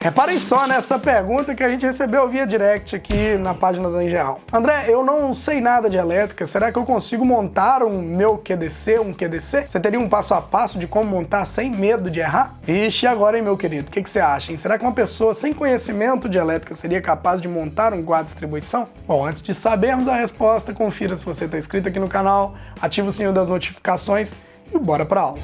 Reparem só nessa pergunta que a gente recebeu via direct aqui na página da Engeal. André, eu não sei nada de elétrica, será que eu consigo montar um meu QDC, um QDC? Você teria um passo a passo de como montar sem medo de errar? Ixi, e agora, hein, meu querido? O que você acha, hein? Será que uma pessoa sem conhecimento de elétrica seria capaz de montar um quadro de distribuição? Bom, antes de sabermos a resposta, confira se você está inscrito aqui no canal, ativa o sininho das notificações e bora pra aula.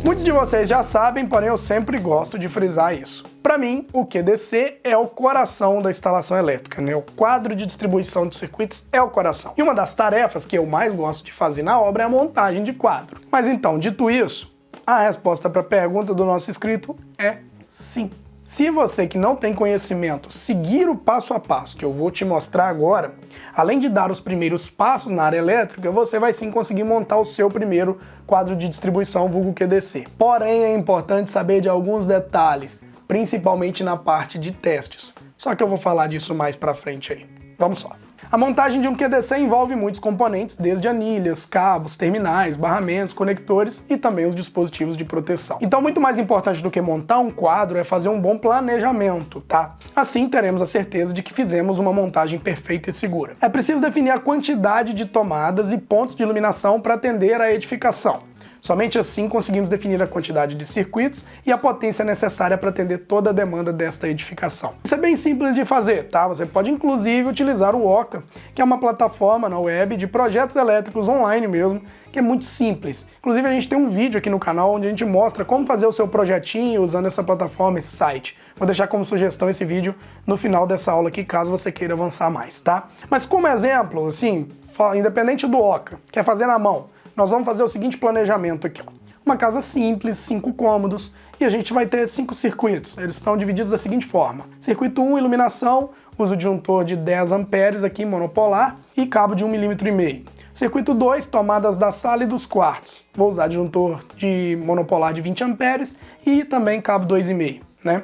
Muitos de vocês já sabem, porém eu sempre gosto de frisar isso. Para mim, o QDC é o coração da instalação elétrica, né? O quadro de distribuição de circuitos é o coração. E uma das tarefas que eu mais gosto de fazer na obra é a montagem de quadro. Mas então, dito isso, a resposta para a pergunta do nosso inscrito é sim. Se você que não tem conhecimento seguir o passo a passo que eu vou te mostrar agora, além de dar os primeiros passos na área elétrica, você vai sim conseguir montar o seu primeiro quadro de distribuição vulgo QDC. Porém, é importante saber de alguns detalhes, principalmente na parte de testes. Só que eu vou falar disso mais pra frente aí. Vamos só. A montagem de um QDC envolve muitos componentes, desde anilhas, cabos, terminais, barramentos, conectores e também os dispositivos de proteção. Então, muito mais importante do que montar um quadro é fazer um bom planejamento, tá? Assim, teremos a certeza de que fizemos uma montagem perfeita e segura. É preciso definir a quantidade de tomadas e pontos de iluminação para atender à edificação. Somente assim conseguimos definir a quantidade de circuitos e a potência necessária para atender toda a demanda desta edificação. Isso é bem simples de fazer, tá? Você pode inclusive utilizar o Oca, que é uma plataforma na web de projetos elétricos online mesmo, que é muito simples. Inclusive a gente tem um vídeo aqui no canal onde a gente mostra como fazer o seu projetinho usando essa plataforma, esse site. Vou deixar como sugestão esse vídeo no final dessa aula aqui, caso você queira avançar mais, tá? Mas como exemplo, assim, independente do Oca, quer fazer na mão, nós vamos fazer o seguinte planejamento aqui, ó. Uma casa simples, 5 cômodos, e a gente vai ter 5 circuitos. Eles estão divididos da seguinte forma. Circuito 1, iluminação, uso de disjuntor de 10 amperes aqui, monopolar, e cabo de 1,5 mm. Circuito 2, tomadas da sala e dos quartos. Vou usar disjuntor de monopolar de 20 amperes e também cabo 2,5, né?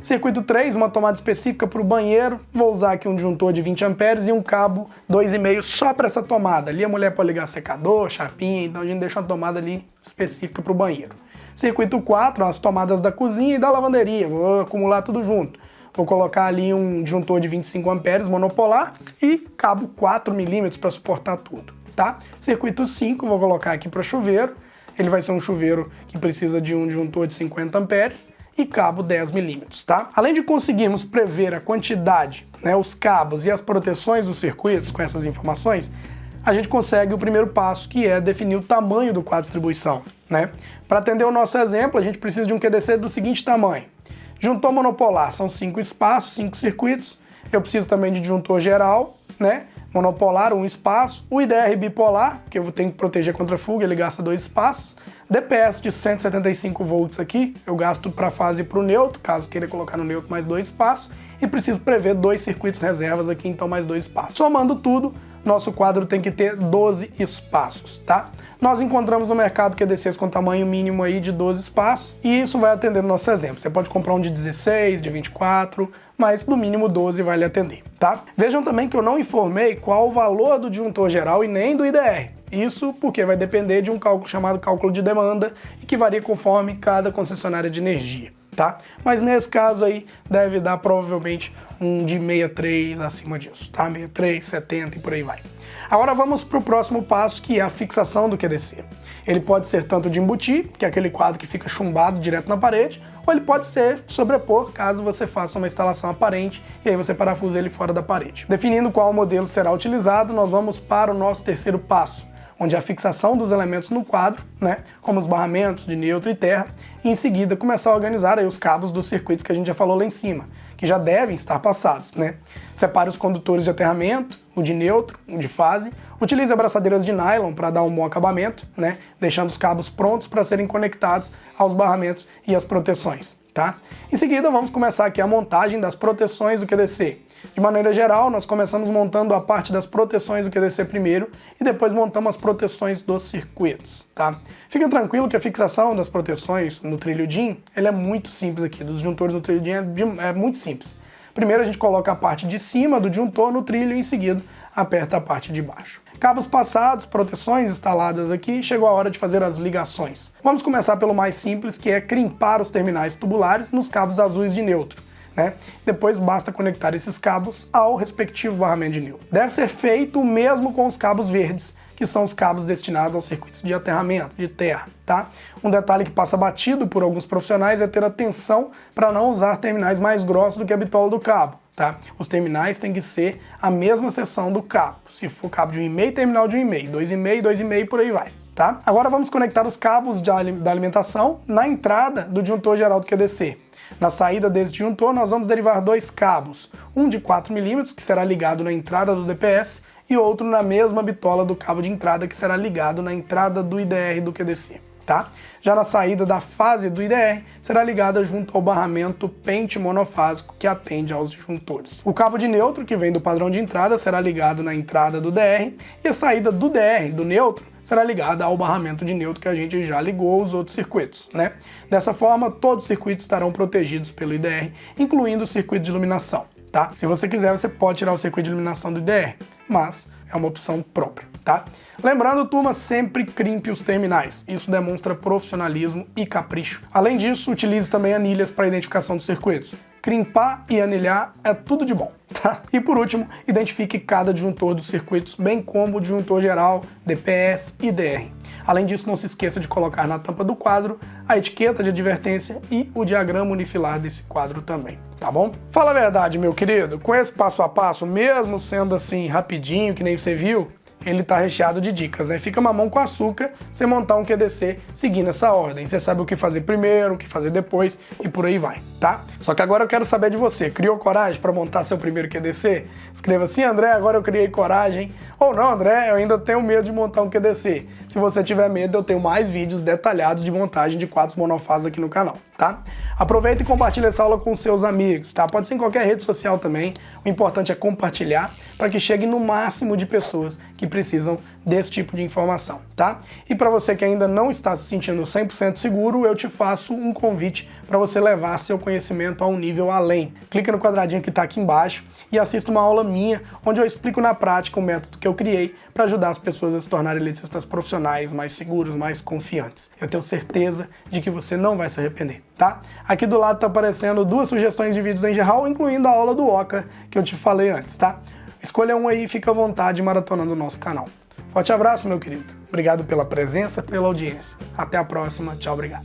Circuito 3, uma tomada específica para o banheiro, vou usar aqui um disjuntor de 20 amperes e um cabo 2,5 só para essa tomada. Ali a mulher pode ligar secador, chapinha, então a gente deixa uma tomada ali específica para o banheiro. Circuito 4, as tomadas da cozinha e da lavanderia, vou acumular tudo junto. Vou colocar ali um disjuntor de 25 amperes monopolar e cabo 4 mm para suportar tudo, tá? Circuito 5, vou colocar aqui para chuveiro, ele vai ser um chuveiro que precisa de um disjuntor de 50 amperes, e cabo 10 mm, tá? Além de conseguirmos prever a quantidade, né, os cabos e as proteções dos circuitos com essas informações, a gente consegue o primeiro passo, que é definir o tamanho do quadro de distribuição, né? Para atender o nosso exemplo, a gente precisa de um QDC do seguinte tamanho. Disjuntor monopolar, são 5 espaços, 5 circuitos. Eu preciso também de disjuntor geral, né? Monopolar, 1 espaço. O IDR bipolar, que eu tenho que proteger contra fuga, ele gasta 2 espaços. DPS de 175 volts aqui, eu gasto para a fase e para o neutro, caso queira colocar no neutro mais 2 espaços. E preciso prever 2 circuitos reservas aqui, então mais 2 espaços. Somando tudo, nosso quadro tem que ter 12 espaços, tá? Nós encontramos no mercado QDCs com tamanho mínimo aí de 12 espaços, e isso vai atender o nosso exemplo. Você pode comprar um de 16, de 24, mas no mínimo 12 vai lhe atender, tá? Vejam também que eu não informei qual o valor do disjuntor geral e nem do IDR. Isso porque vai depender de um cálculo chamado cálculo de demanda e que varia conforme cada concessionária de energia, tá? Mas nesse caso aí deve dar provavelmente um de 63 acima disso, tá? 63, 70 e por aí vai. Agora vamos para o próximo passo, que é a fixação do QDC. Ele pode ser tanto de embutir, que é aquele quadro que fica chumbado direto na parede, ou ele pode ser sobrepor, caso você faça uma instalação aparente e aí você parafusa ele fora da parede. Definindo qual modelo será utilizado, nós vamos para o nosso terceiro passo, onde é a fixação dos elementos no quadro, né, como os barramentos de neutro e terra, e em seguida começar a organizar aí os cabos dos circuitos que a gente já falou lá em cima, que já devem estar passados, né? Separe os condutores de aterramento, o de neutro, o de fase, utilize abraçadeiras de nylon para dar um bom acabamento, né, deixando os cabos prontos para serem conectados aos barramentos e às proteções, tá? Em seguida, vamos começar aqui a montagem das proteções do QDC. De maneira geral, nós começamos montando a parte das proteções do QDC primeiro e depois montamos as proteções dos circuitos, tá? Fica tranquilo que a fixação das proteções no trilho DIN, ele é muito simples aqui, dos disjuntores no trilho DIN é muito simples. Primeiro a gente coloca a parte de cima do disjuntor no trilho e em seguida aperta a parte de baixo. Cabos passados, proteções instaladas aqui, chegou a hora de fazer as ligações. Vamos começar pelo mais simples, que é crimpar os terminais tubulares nos cabos azuis de neutro. Depois basta conectar esses cabos ao respectivo barramento de neutro. Deve ser feito o mesmo com os cabos verdes, que são os cabos destinados aos circuitos de aterramento, de terra, tá? Um detalhe que passa batido por alguns profissionais é ter atenção para não usar terminais mais grossos do que a bitola do cabo, tá? Os terminais têm que ser a mesma seção do cabo. Se for cabo de 1,5, terminal de 1,5, 2,5, 2,5, por aí vai, tá? Agora vamos conectar os cabos da alimentação na entrada do disjuntor geral do QDC. Na saída desse disjuntor, nós vamos derivar dois cabos, um de 4 mm, que será ligado na entrada do DPS, e outro na mesma bitola do cabo de entrada, que será ligado na entrada do IDR do QDC, tá? Já na saída da fase do IDR, será ligada junto ao barramento pente monofásico que atende aos disjuntores. O cabo de neutro, que vem do padrão de entrada, será ligado na entrada do DR, e a saída do DR, do neutro, será ligada ao barramento de neutro que a gente já ligou aos outros circuitos, né? Dessa forma, todos os circuitos estarão protegidos pelo IDR, incluindo o circuito de iluminação, tá? Se você quiser, você pode tirar o circuito de iluminação do IDR, mas é uma opção própria, tá? Lembrando, turma, sempre crimpe os terminais. Isso demonstra profissionalismo e capricho. Além disso, utilize também anilhas para identificação dos circuitos. Crimpar e anilhar é tudo de bom, tá? E por último, identifique cada disjuntor dos circuitos, bem como o disjuntor geral, DPS e DR. Além disso, não se esqueça de colocar na tampa do quadro a etiqueta de advertência e o diagrama unifilar desse quadro também, tá bom? Fala a verdade, meu querido, com esse passo a passo, mesmo sendo assim rapidinho, que nem você viu, ele tá recheado de dicas, né? Fica mamão com açúcar você montar um QDC seguindo essa ordem. Você sabe o que fazer primeiro, o que fazer depois e por aí vai, tá? Só que agora eu quero saber de você. Criou coragem para montar seu primeiro QDC? Escreva assim, André, agora eu criei coragem. Ou não, André, eu ainda tenho medo de montar um QDC. Se você tiver medo, eu tenho mais vídeos detalhados de montagem de quadros monofásicos aqui no canal, tá? Aproveita e compartilha essa aula com seus amigos, tá? Pode ser em qualquer rede social também. O importante é compartilhar para que chegue no máximo de pessoas que precisam desse tipo de informação, tá? E para você que ainda não está se sentindo 100% seguro, eu te faço um convite para você levar seu conhecimento a um nível além. Clica no quadradinho que está aqui embaixo e assista uma aula minha, onde eu explico na prática o método que eu criei para ajudar as pessoas a se tornarem eletricistas profissionais mais seguros, mais confiantes. Eu tenho certeza de que você não vai se arrepender, tá? Aqui do lado tá aparecendo 2 sugestões de vídeos em geral, incluindo a aula do Oca que eu te falei antes, tá? Escolha um aí e fica à vontade maratonando o nosso canal. Forte abraço, meu querido. Obrigado pela presença, pela audiência. Até a próxima. Tchau, obrigado.